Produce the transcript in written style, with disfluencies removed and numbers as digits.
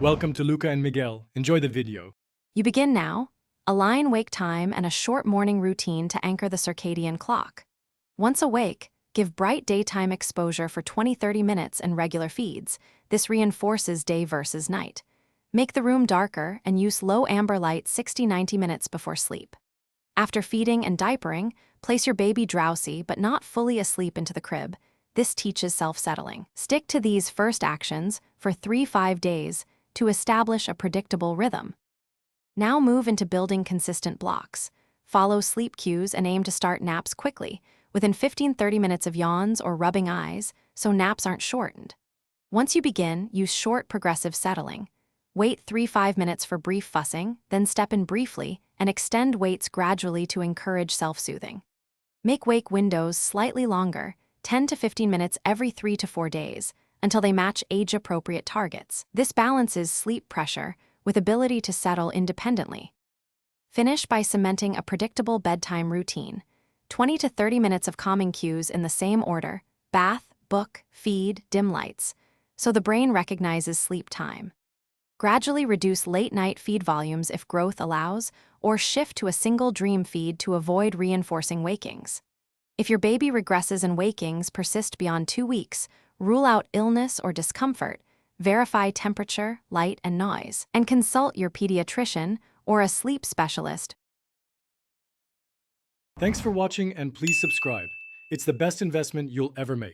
Welcome to Luca and Miguel. Enjoy the video. You begin now. Align wake time and a short morning routine to anchor the circadian clock. Once awake, give bright daytime exposure for 20-30 minutes in regular feeds. This reinforces day versus night. Make the room darker and use low amber light 60-90 minutes before sleep. After feeding and diapering, place your baby drowsy but not fully asleep into the crib. This teaches self-settling. Stick to these first actions for 3-5 days to establish a predictable rhythm. Now move into building consistent blocks. Follow sleep cues and aim to start naps quickly, within 15-30 minutes of yawns or rubbing eyes, so naps aren't shortened. Once you begin, use short progressive settling. Wait 3-5 minutes for brief fussing, then step in briefly and extend waits gradually to encourage self-soothing. Make wake windows slightly longer, 10 to 15 minutes every 3 to 4 days, until they match age-appropriate targets. This balances sleep pressure with ability to settle independently. Finish by cementing a predictable bedtime routine. 20 to 30 minutes of calming cues in the same order: bath, book, feed, dim lights, so the brain recognizes sleep time. Gradually reduce late-night feed volumes if growth allows, or shift to a single dream feed to avoid reinforcing wakings. If your baby regresses and wakings persist beyond 2 weeks, rule out illness or discomfort, verify temperature, light, and noise, and consult your pediatrician or a sleep specialist. Thanks for watching and please subscribe. It's the best investment you'll ever make.